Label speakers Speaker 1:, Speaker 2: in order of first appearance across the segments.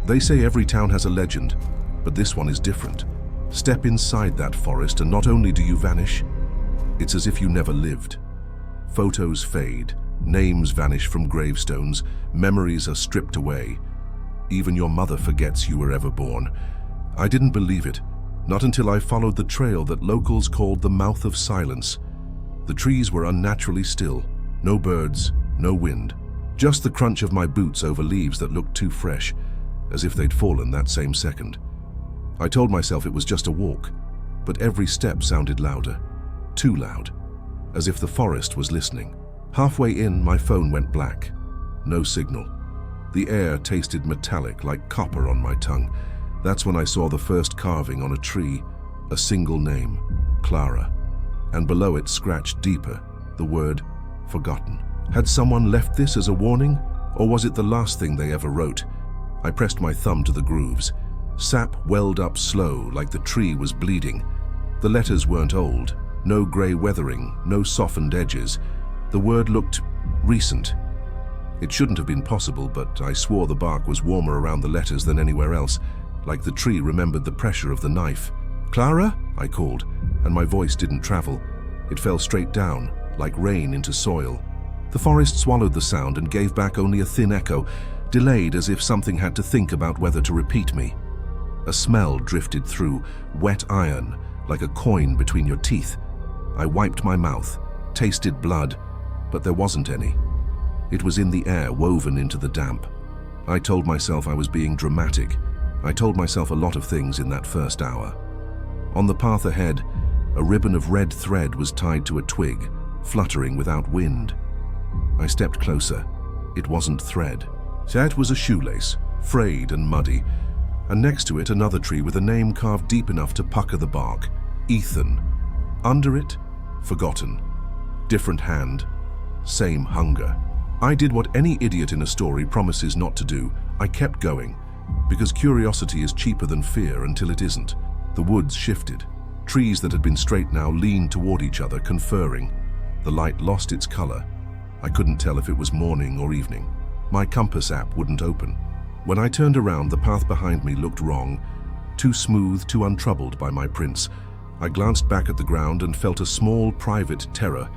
Speaker 1: They say every town has a legend, but this one is different. Step inside that forest and not only do you vanish, it's as if you never lived. Photos fade, names vanish from gravestones, memories are stripped away. Even your mother forgets you were ever born. I didn't believe it, not until I followed the trail that locals called the Mouth of Silence. The trees were unnaturally still, no birds, no wind, just the crunch of my boots over leaves that looked too fresh, as if they'd fallen that same second. I told myself it was just a walk, but every step sounded louder, too loud, as if the forest was listening. Halfway in, my phone went black. No signal. The air tasted metallic, like copper on my tongue. That's when I saw the first carving on a tree, a single name, Clara, and below it, scratched deeper, the word forgotten. Had someone left this as a warning, or was it the last thing they ever wrote? I pressed my thumb to the grooves. Sap welled up slow, like the tree was bleeding. The letters weren't old, no grey weathering, no softened edges. The word looked recent. It shouldn't have been possible, but I swore the bark was warmer around the letters than anywhere else, like the tree remembered the pressure of the knife. "Clara?" I called, and my voice didn't travel. It fell straight down, like rain into soil. The forest swallowed the sound and gave back only a thin echo, delayed as if something had to think about whether to repeat me. A smell drifted through, wet iron, like a coin between your teeth. I wiped my mouth, tasted blood, but there wasn't any. It was in the air, woven into the damp. I told myself I was being dramatic. I told myself a lot of things in that first hour. On the path ahead, a ribbon of red thread was tied to a twig, fluttering without wind. I stepped closer. It wasn't thread. That was a shoelace, frayed and muddy, and next to it another tree with a name carved deep enough to pucker the bark, Ethan. Under it, forgotten. Different hand, same hunger. I did what any idiot in a story promises not to do. I kept going, because curiosity is cheaper than fear until it isn't. The woods shifted. Trees that had been straight now leaned toward each other, conferring. The light lost its color. I couldn't tell if it was morning or evening. My compass app wouldn't open. When I turned around, the path behind me looked wrong, too smooth, too untroubled by my prints. I glanced back at the ground and felt a small, private terror.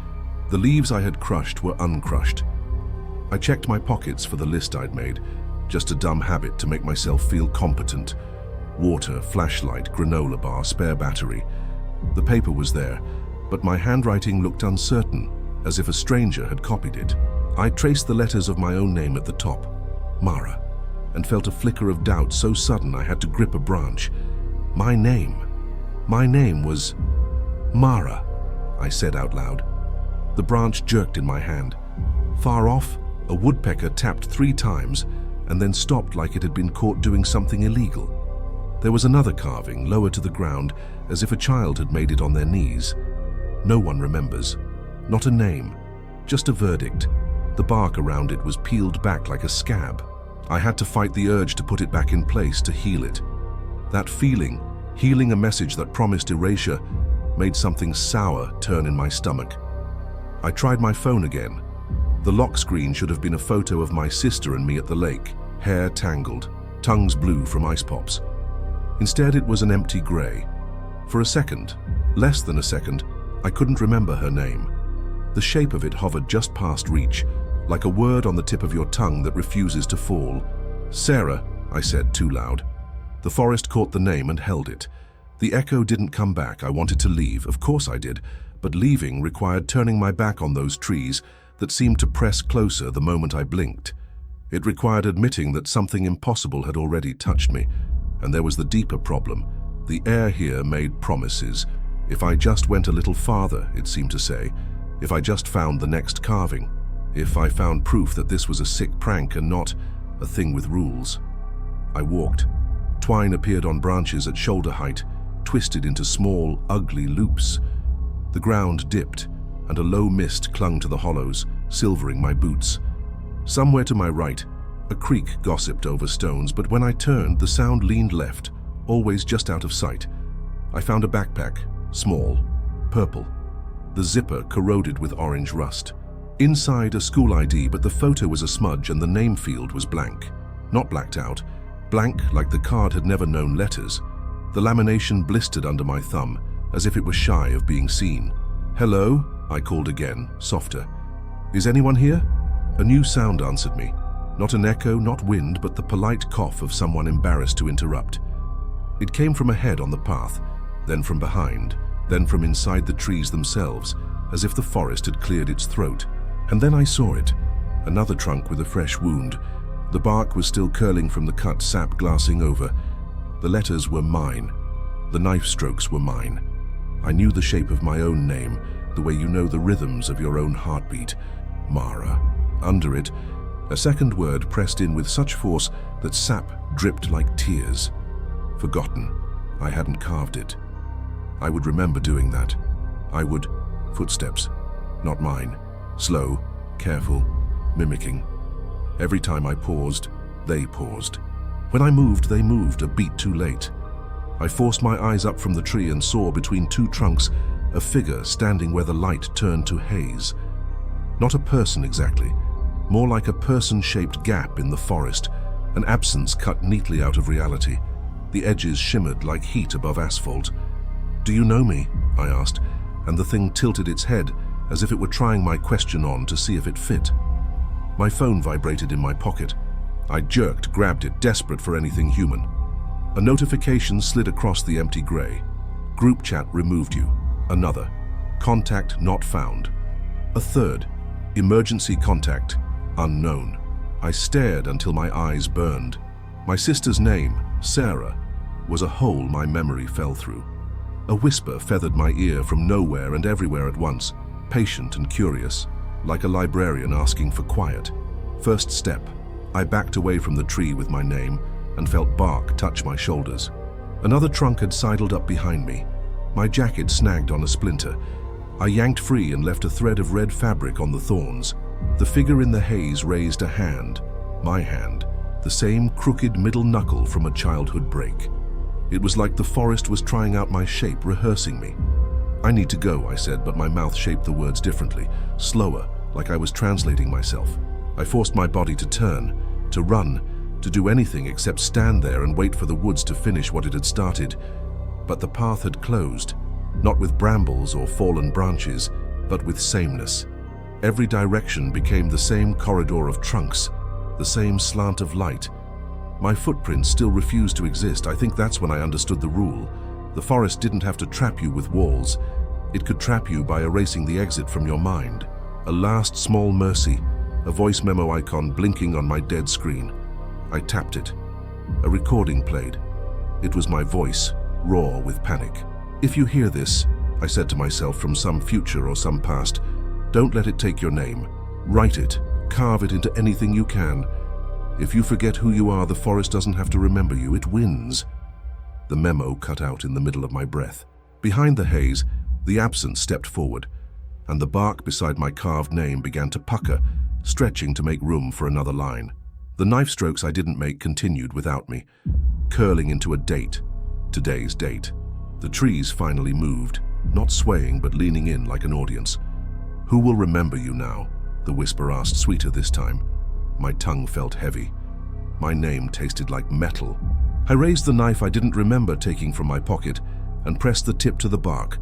Speaker 1: The leaves I had crushed were uncrushed. I checked my pockets for the list I'd made, just a dumb habit to make myself feel competent. Water, flashlight, granola bar, spare battery. The paper was there, but my handwriting looked uncertain, as if a stranger had copied it. I traced the letters of my own name at the top, Mara, and felt a flicker of doubt so sudden I had to grip a branch. My name was Mara, I said out loud. The branch jerked in my hand. Far off, a woodpecker tapped 3 times and then stopped like it had been caught doing something illegal. There was another carving, lower to the ground, as if a child had made it on their knees. No one remembers. Not a name, just a verdict. The bark around it was peeled back like a scab. I had to fight the urge to put it back in place, to heal it. That feeling, healing a message that promised erasure, made something sour turn in my stomach. I tried my phone again. The lock screen should have been a photo of my sister and me at the lake, hair tangled, tongues blue from ice pops. Instead, it was an empty gray. For a second, less than a second, I couldn't remember her name. The shape of it hovered just past reach, like a word on the tip of your tongue that refuses to fall. "Sarah," I said too loud. The forest caught the name and held it. The echo didn't come back. I wanted to leave, of course I did, but leaving required turning my back on those trees that seemed to press closer the moment I blinked. It required admitting that something impossible had already touched me, and there was the deeper problem. The air here made promises. If I just went a little farther, it seemed to say, if I just found the next carving, if I found proof that this was a sick prank and not a thing with rules. I walked. Twine appeared on branches at shoulder height, twisted into small, ugly loops. The ground dipped, and a low mist clung to the hollows, silvering my boots. Somewhere to my right, a creek gossiped over stones, but when I turned, the sound leaned left, always just out of sight. I found a backpack, small, purple. The zipper corroded with orange rust. Inside, a school ID, but the photo was a smudge and the name field was blank. Not blacked out, blank like the card had never known letters. The lamination blistered under my thumb, as if it was shy of being seen. "Hello?" I called again, softer. "Is anyone here?" A new sound answered me. Not an echo, not wind, but the polite cough of someone embarrassed to interrupt. It came from ahead on the path, then from behind, then from inside the trees themselves, as if the forest had cleared its throat. And then I saw it, another trunk with a fresh wound. The bark was still curling from the cut, sap glassing over. The letters were mine. The knife strokes were mine. I knew the shape of my own name, the way you know the rhythms of your own heartbeat. Mara. Under it, a second word pressed in with such force that sap dripped like tears. Forgotten. I hadn't carved it. I would remember doing that. I would... Footsteps. Not mine. Slow, careful, mimicking. Every time I paused, they paused. When I moved, they moved, a beat too late. I forced my eyes up from the tree and saw between two trunks a figure standing where the light turned to haze. Not a person exactly, more like a person-shaped gap in the forest, an absence cut neatly out of reality. The edges shimmered like heat above asphalt. "Do you know me?" I asked, and the thing tilted its head as if it were trying my question on to see if it fit. My phone vibrated in my pocket. I jerked, grabbed it, desperate for anything human. A notification slid across the empty gray. Group chat removed you. Another. Contact not found. A third. Emergency contact. Unknown. I stared until my eyes burned. My sister's name, Sarah, was a hole my memory fell through. A whisper feathered my ear from nowhere and everywhere at once, patient and curious, like a librarian asking for quiet. First step. I backed away from the tree with my name and felt bark touch my shoulders. Another trunk had sidled up behind me. My jacket snagged on a splinter. I yanked free and left a thread of red fabric on the thorns. The figure in the haze raised a hand, my hand, the same crooked middle knuckle from a childhood break. It was like the forest was trying out my shape, rehearsing me. "I need to go," I said, but my mouth shaped the words differently, slower, like I was translating myself. I forced my body to turn, to run, to do anything except stand there and wait for the woods to finish what it had started. But the path had closed, not with brambles or fallen branches, but with sameness. Every direction became the same corridor of trunks, the same slant of light. My footprints still refused to exist. I think that's when I understood the rule. The forest didn't have to trap you with walls. It could trap you by erasing the exit from your mind. A last small mercy, a voice memo icon blinking on my dead screen. I tapped it. A recording played. It was my voice, raw with panic. "If you hear this," I said to myself from some future or some past, "don't let it take your name. Write it, carve it into anything you can. If you forget who you are, the forest doesn't have to remember you, it wins." The memo cut out in the middle of my breath. Behind the haze, the absence stepped forward, and the bark beside my carved name began to pucker, stretching to make room for another line. The knife strokes I didn't make continued without me, curling into a date, today's date. The trees finally moved, not swaying but leaning in like an audience. "Who will remember you now?" the whisper asked, sweeter this time. My tongue felt heavy. My name tasted like metal. I raised the knife I didn't remember taking from my pocket and pressed the tip to the bark,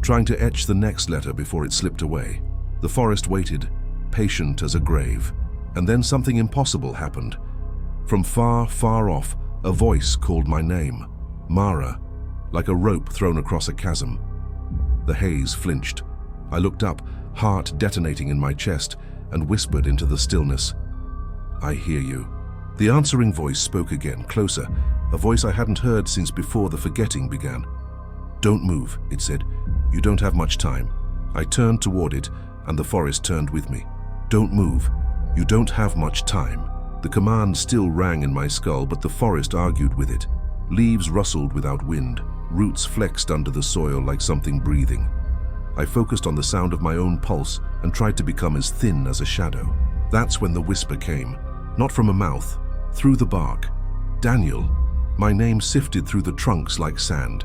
Speaker 1: trying to etch the next letter before it slipped away. The forest waited, patient as a grave, and then something impossible happened. From far, far off, a voice called my name, Mara, like a rope thrown across a chasm. The haze flinched. I looked up, heart detonating in my chest, and whispered into the stillness, "I hear you." The answering voice spoke again, closer, a voice I hadn't heard since before the forgetting began. "Don't move," it said. "You don't have much time." I turned toward it, and the forest turned with me. "Don't move. You don't have much time." The command still rang in my skull, but the forest argued with it. Leaves rustled without wind. Roots flexed under the soil like something breathing. I focused on the sound of my own pulse and tried to become as thin as a shadow. That's when the whisper came, not from a mouth, through the bark. "Daniel." My name sifted through the trunks like sand.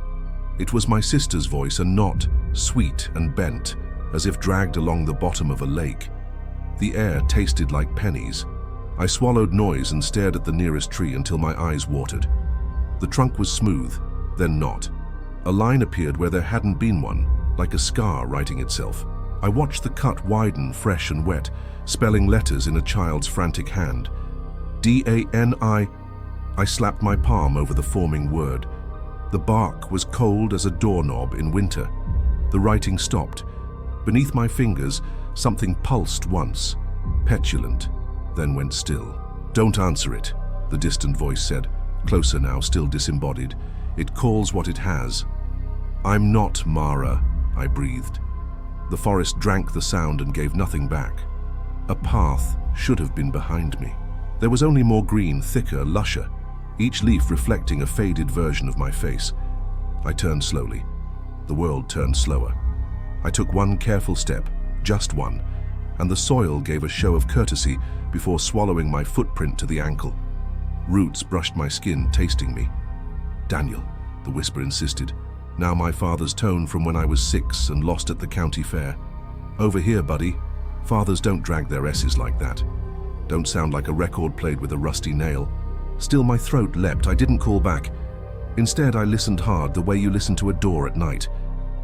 Speaker 1: It was my sister's voice, and not sweet and bent, as if dragged along the bottom of a lake. The air tasted like pennies. I swallowed noise and stared at the nearest tree until my eyes watered. The trunk was smooth, then not. A line appeared where there hadn't been one, like a scar writing itself. I watched the cut widen, fresh and wet, spelling letters in a child's frantic hand. D-A-N-I. I slapped my palm over the forming word. The bark was cold as a doorknob in winter. The writing stopped. Beneath my fingers, something pulsed once, petulant, then went still. "Don't answer it," the distant voice said, closer now, still disembodied. "It calls what it has." "I'm not Mara," I breathed. The forest drank the sound and gave nothing back. A path should have been behind me. There was only more green, thicker, lusher, each leaf reflecting a faded version of my face. I turned slowly. The world turned slower. I took one careful step, just one, and the soil gave a show of courtesy before swallowing my footprint to the ankle. Roots brushed my skin, tasting me. "Daniel," the whisper insisted, now my father's tone from when I was 6 and lost at the county fair. "Over here, buddy. Fathers don't drag their S's like that. Don't sound like a record played with a rusty nail." Still, my throat leapt. I didn't call back. Instead, I listened hard, the way you listen to a door at night.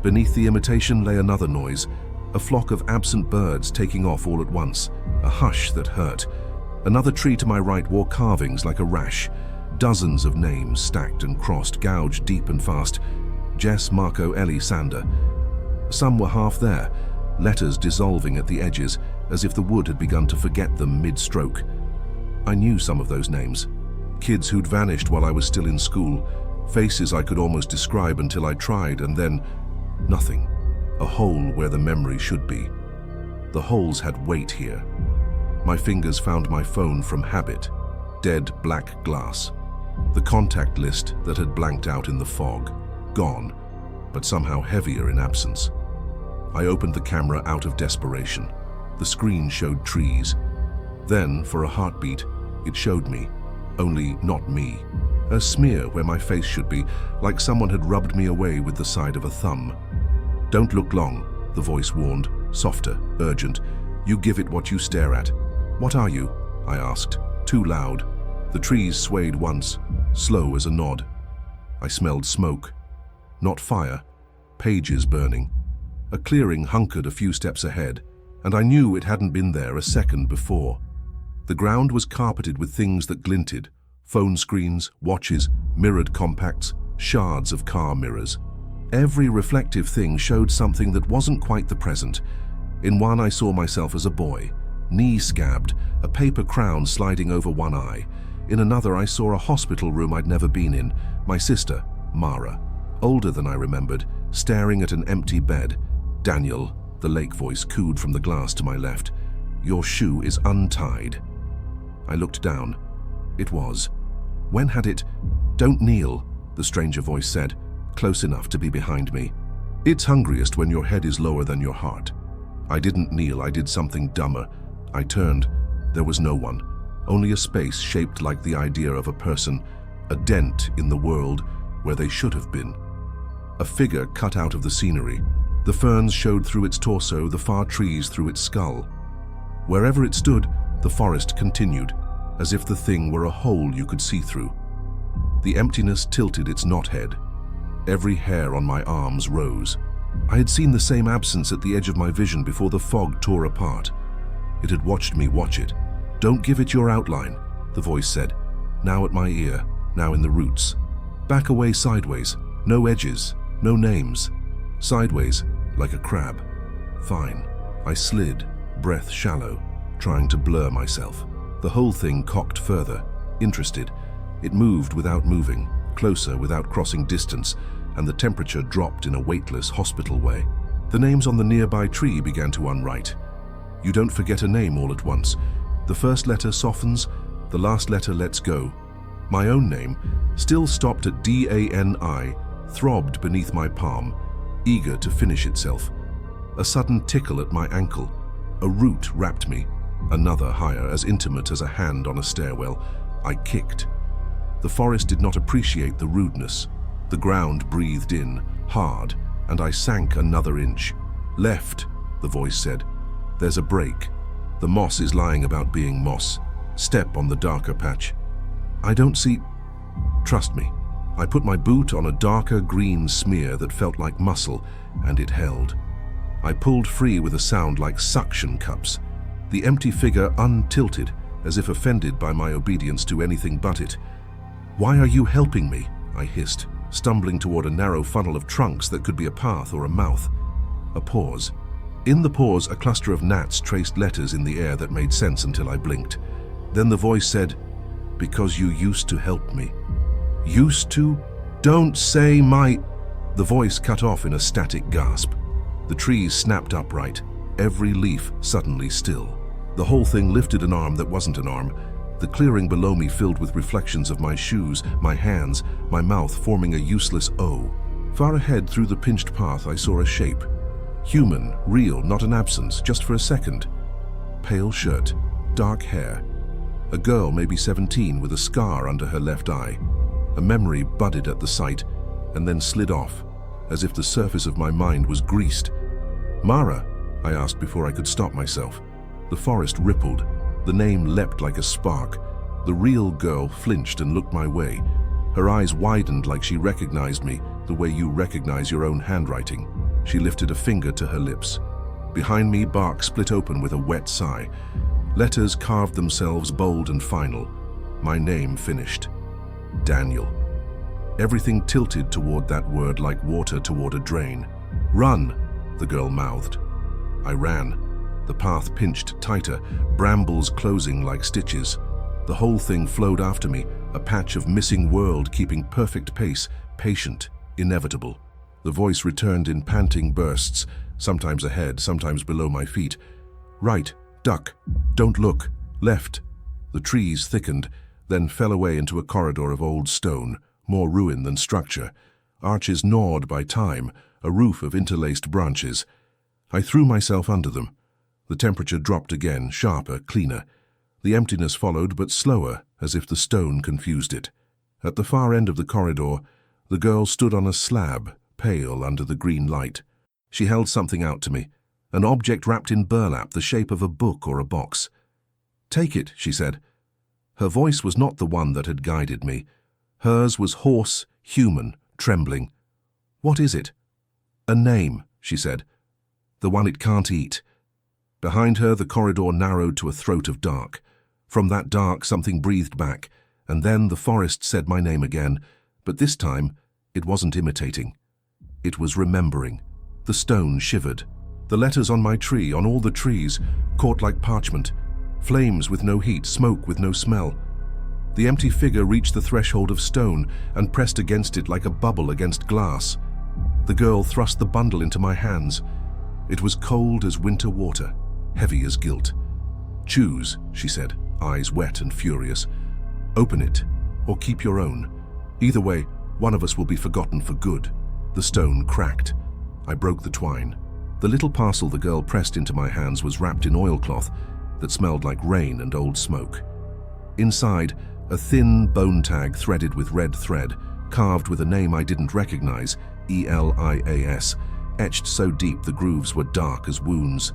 Speaker 1: Beneath the imitation lay another noise, a flock of absent birds taking off all at once, a hush that hurt. Another tree to my right wore carvings like a rash, dozens of names stacked and crossed, gouged deep and fast. Jess, Marco, Ellie, Sander. Some were half there, letters dissolving at the edges, as if the wood had begun to forget them mid-stroke. I knew some of those names. Kids who'd vanished while I was still in school, faces I could almost describe until I tried, and then nothing. A hole where the memory should be. The holes had weight here. My fingers found my phone from habit, dead black glass. The contact list that had blanked out in the fog, gone, but somehow heavier in absence. I opened the camera out of desperation. The screen showed trees. Then, for a heartbeat, it showed me, only not me. A smear where my face should be, like someone had rubbed me away with the side of a thumb. "Don't look long," the voice warned, softer, urgent. "You give it what you stare at." "What are you?" I asked, too loud. The trees swayed once, slow as a nod. I smelled smoke. Not fire, pages burning. A clearing hunkered a few steps ahead, and I knew it hadn't been there a second before. The ground was carpeted with things that glinted, phone screens, watches, mirrored compacts, shards of car mirrors. Every reflective thing showed something that wasn't quite the present. In one I saw myself as a boy, knee scabbed, a paper crown sliding over one eye. In another I saw a hospital room I'd never been in, my sister, Mara, older than I remembered, staring at an empty bed. "Daniel," the lake voice cooed from the glass to my left, "your shoe is untied." I looked down. It was. When had it? "Don't kneel," the stranger voice said, close enough to be behind me. "It's hungriest when your head is lower than your heart." I didn't kneel, I did something dumber. I turned. There was no one. Only a space shaped like the idea of a person, a dent in the world where they should have been. A figure cut out of the scenery. The ferns showed through its torso, the far trees through its skull. Wherever it stood, the forest continued, as if the thing were a hole you could see through. The emptiness tilted its knothead. Every hair on my arms rose. I had seen the same absence at the edge of my vision before the fog tore apart. It had watched me watch it. "Don't give it your outline," the voice said, now at my ear, now in the roots. "Back away sideways, no edges, no names. Sideways, like a crab." "Fine." I slid, breath shallow, trying to blur myself. The whole thing cocked further, interested. It moved without moving, closer without crossing distance, and the temperature dropped in a weightless hospital way. The names on the nearby tree began to unwrite. You don't forget a name all at once. The first letter softens, the last letter lets go. My own name, still stopped at D-A-N-I, throbbed beneath my palm, eager to finish itself. A sudden tickle at my ankle. A root wrapped me, another higher, as intimate as a hand on a stairwell. I kicked. The forest did not appreciate the rudeness. The ground breathed in, hard, and I sank another inch. "Left," the voice said. "There's a break. The moss is lying about being moss. Step on the darker patch. I don't see... Trust me. I put my boot on a darker green smear that felt like muscle, and it held. I pulled free with a sound like suction cups. The empty figure untilted, as if offended by my obedience to anything but it. "Why are you helping me?" I hissed, stumbling toward a narrow funnel of trunks that could be a path or a mouth. A pause. In the pause, a cluster of gnats traced letters in the air that made sense until I blinked. Then the voice said, "Because you used to help me." "Used to? Don't say my..." The voice cut off in a static gasp. The trees snapped upright, every leaf suddenly still. The whole thing lifted an arm that wasn't an arm. The clearing below me filled with reflections of my shoes, my hands, my mouth forming a useless O. Far ahead through the pinched path I saw a shape. Human, real, not an absence, just for a second. Pale shirt, dark hair. A girl, maybe 17, with a scar under her left eye. A memory budded at the sight, and then slid off, as if the surface of my mind was greased. "Mara?" I asked before I could stop myself. The forest rippled. The name leapt like a spark. The real girl flinched and looked my way. Her eyes widened like she recognized me, the way you recognize your own handwriting. She lifted a finger to her lips. Behind me, bark split open with a wet sigh. Letters carved themselves bold and final. My name finished. Daniel. Everything tilted toward that word like water toward a drain. "Run," the girl mouthed. I ran. The path pinched tighter, brambles closing like stitches. The whole thing flowed after me, a patch of missing world keeping perfect pace, patient, inevitable. The voice returned in panting bursts, sometimes ahead, sometimes below my feet. "Right, duck, don't look, left." The trees thickened, then fell away into a corridor of old stone, more ruin than structure. Arches gnawed by time, a roof of interlaced branches. I threw myself under them. The temperature dropped again, sharper, cleaner. The emptiness followed, but slower, as if the stone confused it. At the far end of the corridor, the girl stood on a slab, pale under the green light. She held something out to me, an object wrapped in burlap, the shape of a book or a box. "Take it," she said. Her voice was not the one that had guided me. Hers was hoarse, human, trembling. "What is it?" "A name," she said. "The one it can't eat." Behind her, the corridor narrowed to a throat of dark. From that dark, something breathed back, and then the forest said my name again, but this time, it wasn't imitating. It was remembering. The stone shivered. The letters on my tree, on all the trees, caught like parchment. Flames with no heat, smoke with no smell. The empty figure reached the threshold of stone and pressed against it like a bubble against glass. The girl thrust the bundle into my hands. It was cold as winter water, heavy as guilt. "Choose," she said, eyes wet and furious. "Open it, or keep your own. Either way, one of us will be forgotten for good." The stone cracked. I broke the twine. The little parcel the girl pressed into my hands was wrapped in oilcloth that smelled like rain and old smoke. Inside, a thin bone tag threaded with red thread, carved with a name I didn't recognize, Elias, etched so deep the grooves were dark as wounds.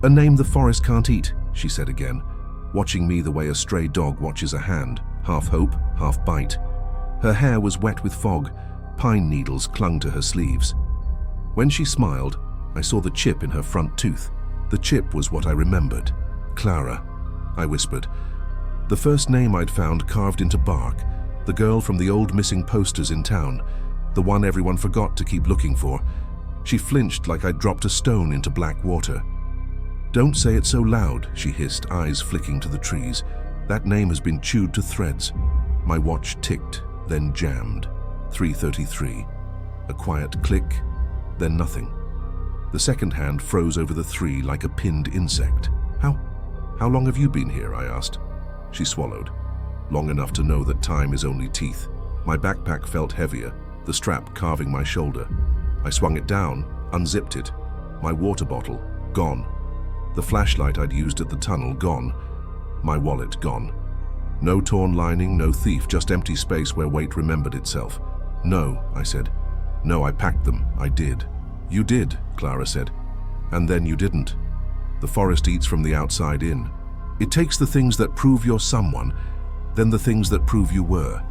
Speaker 1: "A name the forest can't eat," she said again, watching me the way a stray dog watches a hand, half hope, half bite. Her hair was wet with fog. Pine needles clung to her sleeves. When she smiled, I saw the chip in her front tooth. The chip was what I remembered. "Clara," I whispered. The first name I'd found carved into bark, the girl from the old missing posters in town, the one everyone forgot to keep looking for. She flinched like I'd dropped a stone into black water. "Don't say it so loud," she hissed, eyes flicking to the trees. "That name has been chewed to threads." My watch ticked, then jammed. 3:33. A quiet click, then nothing. The second hand froze over the 3 like a pinned insect. How long have you been here?" I asked. She swallowed. "Long enough to know that time is only teeth." My backpack felt heavier, the strap carving my shoulder. I swung it down, unzipped it. My water bottle, gone. The flashlight I'd used at the tunnel, gone. My wallet, gone. No torn lining, no thief, just empty space where weight remembered itself. "No," I said. "No, I packed them. I did." "You did," Clara said. "And then you didn't. The forest eats from the outside in. It takes the things that prove you're someone, then the things that prove you were.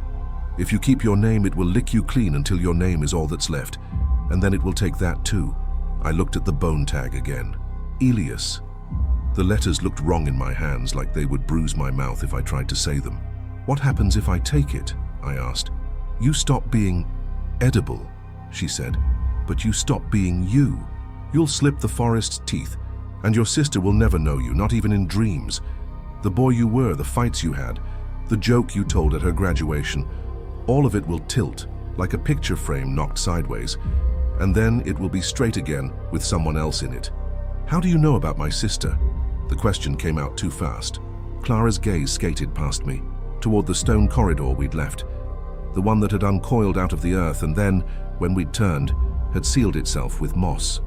Speaker 1: If you keep your name, it will lick you clean until your name is all that's left, and then it will take that too. I looked at the bone tag again. Elias. The letters looked wrong in my hands, like they would bruise my mouth if I tried to say them. What happens if I take it? I asked. You stop being edible, she said, but you stop being you. You'll slip the forest's teeth, and your sister will never know you, not even in dreams. The boy you were, the fights you had, the joke you told at her graduation, all of it will tilt, like a picture frame knocked sideways, and then it will be straight again with someone else in it. How do you know about my sister? The question came out too fast. Clara's gaze skated past me, toward the stone corridor we'd left, the one that had uncoiled out of the earth and then, when we'd turned, had sealed itself with moss.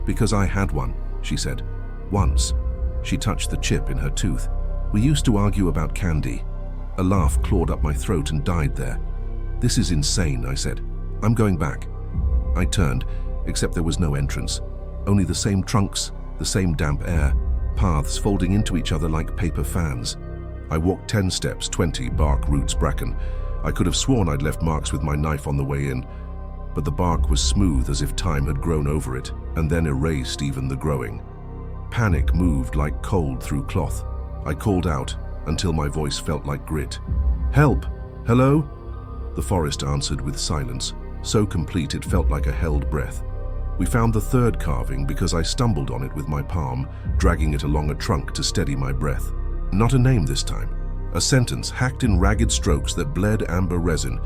Speaker 1: Because I had one, she said. Once. She touched the chip in her tooth. We used to argue about candy. A laugh clawed up my throat and died there. This is insane, I said. I'm going back. I turned, except there was no entrance. Only the same trunks, the same damp air, paths folding into each other like paper fans. I walked 10 steps, 20, bark, roots, bracken. I could have sworn I'd left marks with my knife on the way in, but the bark was smooth as if time had grown over it, and then erased even the growing. Panic moved like cold through cloth. I called out until my voice felt like grit. Help! Hello? The forest answered with silence, so complete it felt like a held breath. We found the third carving because I stumbled on it with my palm, dragging it along a trunk to steady my breath. Not a name this time. A sentence hacked in ragged strokes that bled amber resin.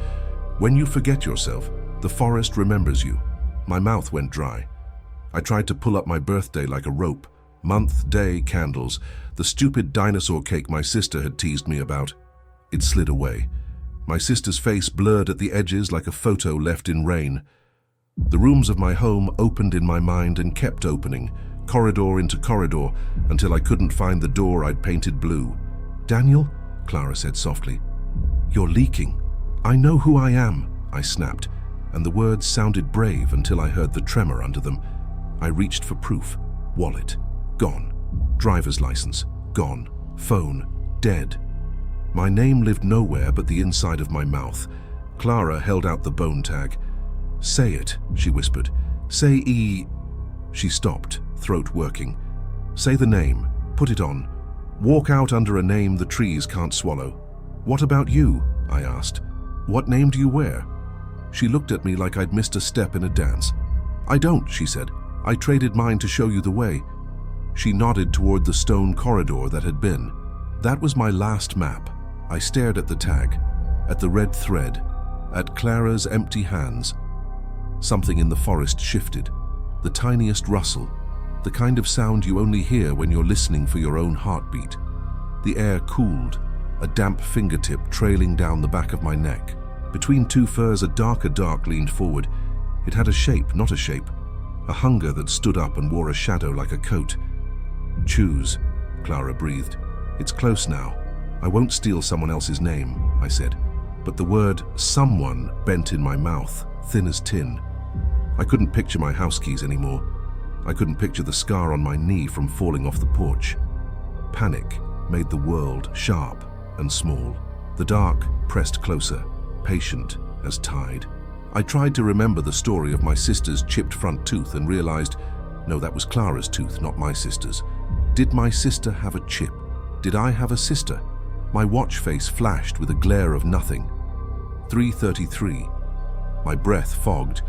Speaker 1: When you forget yourself, the forest remembers you. My mouth went dry. I tried to pull up my birthday like a rope. Month, day, candles. The stupid dinosaur cake my sister had teased me about. It slid away. My sister's face blurred at the edges like a photo left in rain. The rooms of my home opened in my mind and kept opening, corridor into corridor, until I couldn't find the door I'd painted blue. Daniel? Clara said softly. You're leaking. I know who I am, I snapped, and the words sounded brave until I heard the tremor under them. I reached for proof. Wallet. Gone. Driver's license. Gone. Phone. Dead. My name lived nowhere but the inside of my mouth. Clara held out the bone tag. Say it, she whispered. Say E. She stopped, throat working. Say the name. Put it on. Walk out under a name the trees can't swallow. What about you? I asked. What name do you wear? She looked at me like I'd missed a step in a dance. I don't, she said. I traded mine to show you the way. She nodded toward the stone corridor that had been. That was my last map. I stared at the tag, at the red thread, at Clara's empty hands. Something in the forest shifted. The tiniest rustle, the kind of sound you only hear when you're listening for your own heartbeat. The air cooled, a damp fingertip trailing down the back of my neck. Between two furs, a darker dark leaned forward. It had a shape, not a shape. A hunger that stood up and wore a shadow like a coat. Choose, Clara breathed. It's close now. I won't steal someone else's name, I said. But the word someone bent in my mouth, thin as tin. I couldn't picture my house keys anymore. I couldn't picture the scar on my knee from falling off the porch. Panic made the world sharp and small. The dark pressed closer, patient as tide. I tried to remember the story of my sister's chipped front tooth and realized, no, that was Clara's tooth, not my sister's. Did my sister have a chip? Did I have a sister? My watch face flashed with a glare of nothing. 3:33. My breath fogged.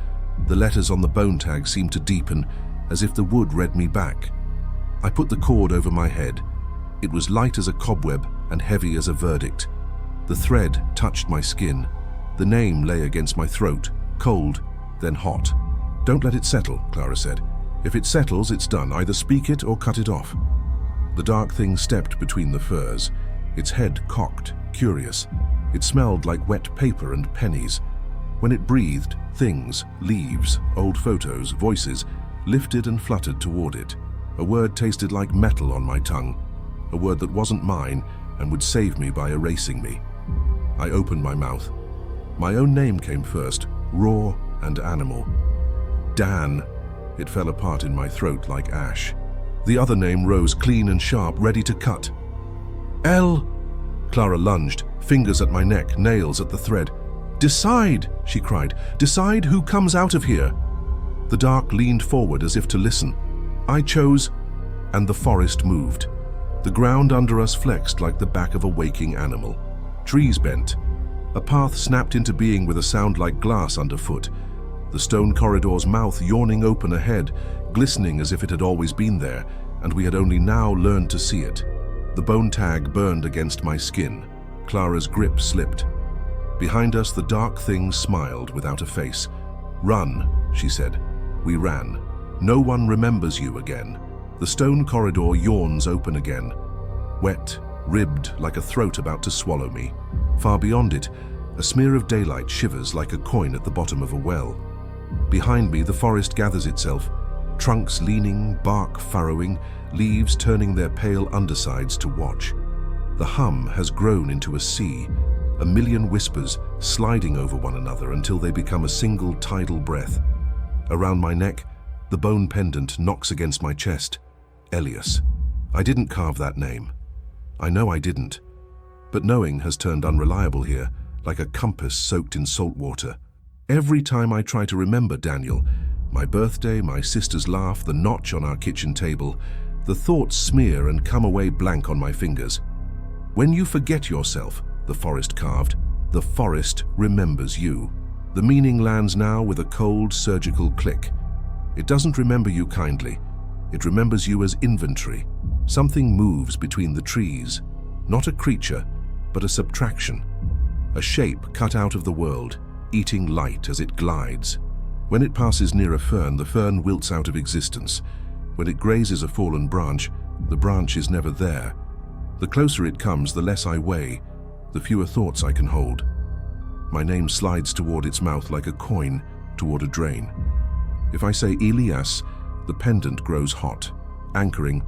Speaker 1: The letters on the bone tag seemed to deepen, as if the wood read me back. I put the cord over my head. It was light as a cobweb and heavy as a verdict. The thread touched my skin. The name lay against my throat, cold, then hot. Don't let it settle, Clara said. If it settles, it's done. Either speak it or cut it off. The dark thing stepped between the furs, its head cocked, curious. It smelled like wet paper and pennies. When it breathed, things, leaves, old photos, voices, lifted and fluttered toward it. A word tasted like metal on my tongue, a word that wasn't mine and would save me by erasing me. I opened my mouth. My own name came first, raw and animal. Dan. It fell apart in my throat like ash. The other name rose clean and sharp, ready to cut. Elle! Clara lunged, fingers at my neck, nails at the thread. "Decide!" she cried. "Decide who comes out of here!" The dark leaned forward as if to listen. I chose, and the forest moved. The ground under us flexed like the back of a waking animal. Trees bent. A path snapped into being with a sound like glass underfoot. The stone corridor's mouth yawning open ahead, glistening as if it had always been there, and we had only now learned to see it. The bone tag burned against my skin. Clara's grip slipped. Behind us, the dark thing smiled without a face. "Run," she said. We ran. No one remembers you again. The stone corridor yawns open again. Wet, ribbed like a throat about to swallow me. Far beyond it, a smear of daylight shivers like a coin at the bottom of a well. Behind me, the forest gathers itself, trunks leaning, bark furrowing, leaves turning their pale undersides to watch. The hum has grown into a sea, a million whispers sliding over one another until they become a single tidal breath. Around my neck, the bone pendant knocks against my chest. Elias. I didn't carve that name. I know I didn't. But knowing has turned unreliable here, like a compass soaked in salt water. Every time I try to remember Daniel, my birthday, my sister's laugh, the notch on our kitchen table, the thoughts smear and come away blank on my fingers. When you forget yourself, the forest carved, the forest remembers you. The meaning lands now with a cold, surgical click. It doesn't remember you kindly. It remembers you as inventory. Something moves between the trees. Not a creature, but a subtraction. A shape cut out of the world, eating light as it glides. When it passes near a fern, the fern wilts out of existence. When it grazes a fallen branch, the branch is never there. The closer it comes, the less I weigh, the fewer thoughts I can hold. My name slides toward its mouth like a coin toward a drain. If I say Elias, the pendant grows hot, anchoring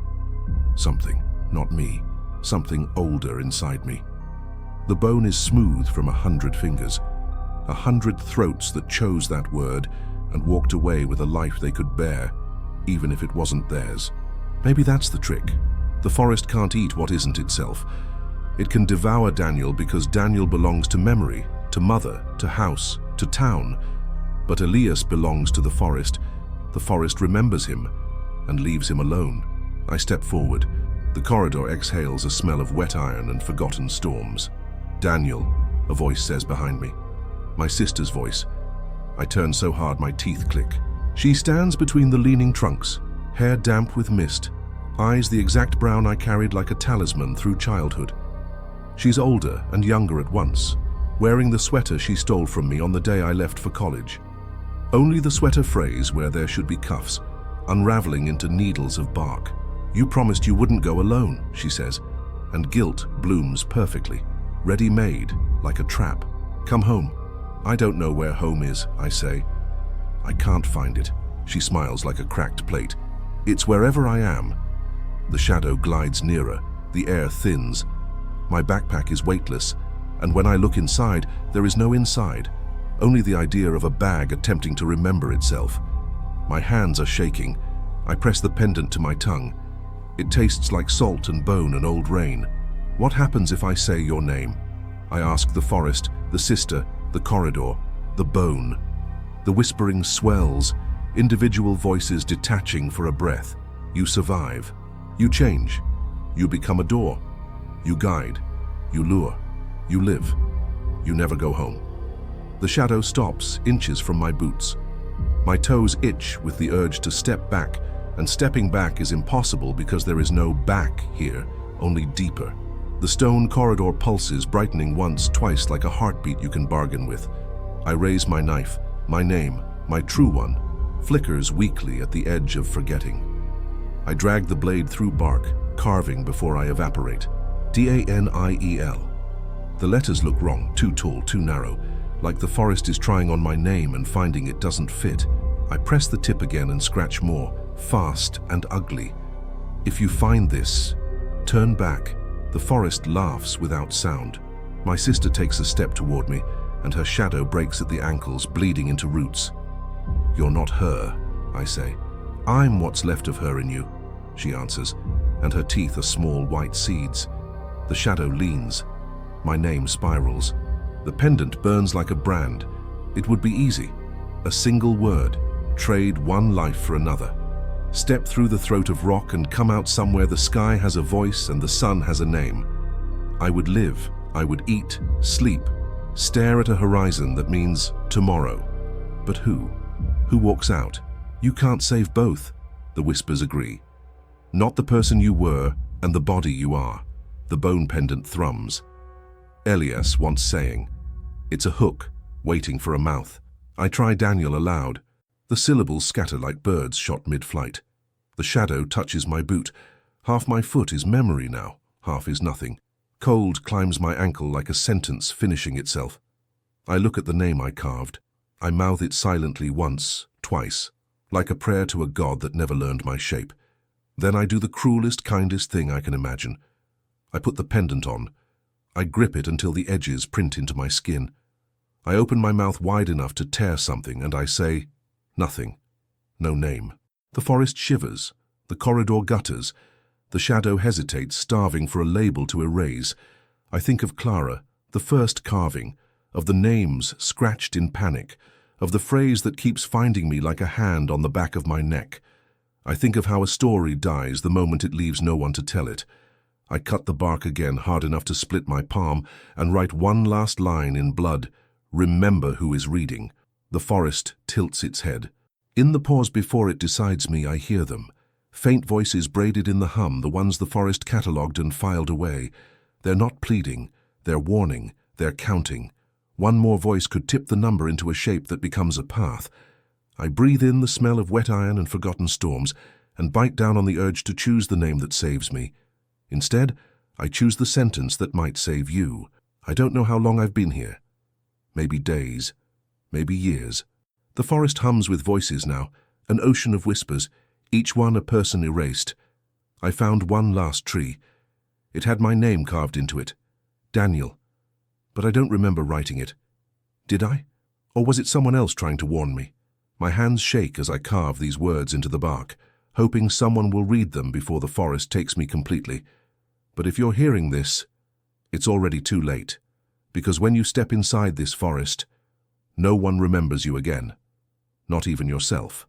Speaker 1: something, not me, something older inside me. The bone is smooth from 100 fingers, 100 throats that chose that word and walked away with a life they could bear, even if it wasn't theirs. Maybe that's the trick. The forest can't eat what isn't itself. It can devour Daniel because Daniel belongs to memory, to mother, to house, to town. But Elias belongs to the forest. The forest remembers him and leaves him alone. I step forward. The corridor exhales a smell of wet iron and forgotten storms. "Daniel," a voice says behind me. My sister's voice. I turn so hard my teeth click. She stands between the leaning trunks, hair damp with mist, eyes the exact brown I carried like a talisman through childhood. She's older and younger at once, wearing the sweater she stole from me on the day I left for college. Only the sweater frays where there should be cuffs, unraveling into needles of bark. "You promised you wouldn't go alone," she says, and guilt blooms perfectly, ready-made, like a trap. "Come home." "I don't know where home is," I say. "I can't find it." She smiles like a cracked plate. "It's wherever I am." The shadow glides nearer, the air thins. My backpack is weightless, and when I look inside, there is no inside, only the idea of a bag attempting to remember itself. My hands are shaking. I press the pendant to my tongue. It tastes like salt and bone and old rain. What happens if I say your name? I ask the forest, the sister, the corridor, the bone. The whispering swells, individual voices detaching for a breath. You survive. You change. You become a door. You guide. You lure. You live. You never go home. The shadow stops, inches from my boots. My toes itch with the urge to step back, and stepping back is impossible because there is no back here, only deeper. The stone corridor pulses, brightening once, twice like a heartbeat you can bargain with. I raise my knife. My name, my true one, flickers weakly at the edge of forgetting. I drag the blade through bark, carving before I evaporate. Daniel. The letters look wrong, too tall, too narrow, like the forest is trying on my name and finding it doesn't fit. I press the tip again and scratch more, fast and ugly. If you find this, turn back. The forest laughs without sound. My sister takes a step toward me, and her shadow breaks at the ankles, bleeding into roots. You're not her, I say. I'm what's left of her in you, she answers, and her teeth are small white seeds. The shadow leans. My name spirals. The pendant burns like a brand. It would be easy. A single word. Trade one life for another. Step through the throat of rock and come out somewhere the sky has a voice and the sun has a name. I would live. I would eat, sleep, stare at a horizon that means tomorrow. But who? Who walks out? You can't save both, the whispers agree. Not the person you were and the body you are. The bone pendant thrums. Elias once saying, "It's a hook, waiting for a mouth." I try Daniel aloud. The syllables scatter like birds shot mid-flight. The shadow touches my boot. Half my foot is memory now, half is nothing. Cold climbs my ankle like a sentence finishing itself. I look at the name I carved. I mouth it silently once, twice, like a prayer to a god that never learned my shape. Then I do the cruelest, kindest thing I can imagine. I put the pendant on. I grip it until the edges print into my skin. I open my mouth wide enough to tear something and I say, nothing. No name. The forest shivers. The corridor gutters. The shadow hesitates, starving for a label to erase. I think of Clara, the first carving, of the names scratched in panic, of the phrase that keeps finding me like a hand on the back of my neck. I think of how a story dies the moment it leaves no one to tell it. I cut the bark again hard enough to split my palm and write one last line in blood. Remember who is reading. The forest tilts its head. In the pause before it decides me, I hear them. Faint voices braided in the hum, the ones the forest catalogued and filed away. They're not pleading, they're warning, they're counting. One more voice could tip the number into a shape that becomes a path. I breathe in the smell of wet iron and forgotten storms, and bite down on the urge to choose the name that saves me. Instead, I choose the sentence that might save you. I don't know how long I've been here. Maybe days, maybe years. The forest hums with voices now, an ocean of whispers, each one a person erased. I found one last tree. It had my name carved into it, Daniel. But I don't remember writing it. Did I? Or was it someone else trying to warn me? My hands shake as I carve these words into the bark, hoping someone will read them before the forest takes me completely. But if you're hearing this, it's already too late, because when you step inside this forest, no one remembers you again, not even yourself.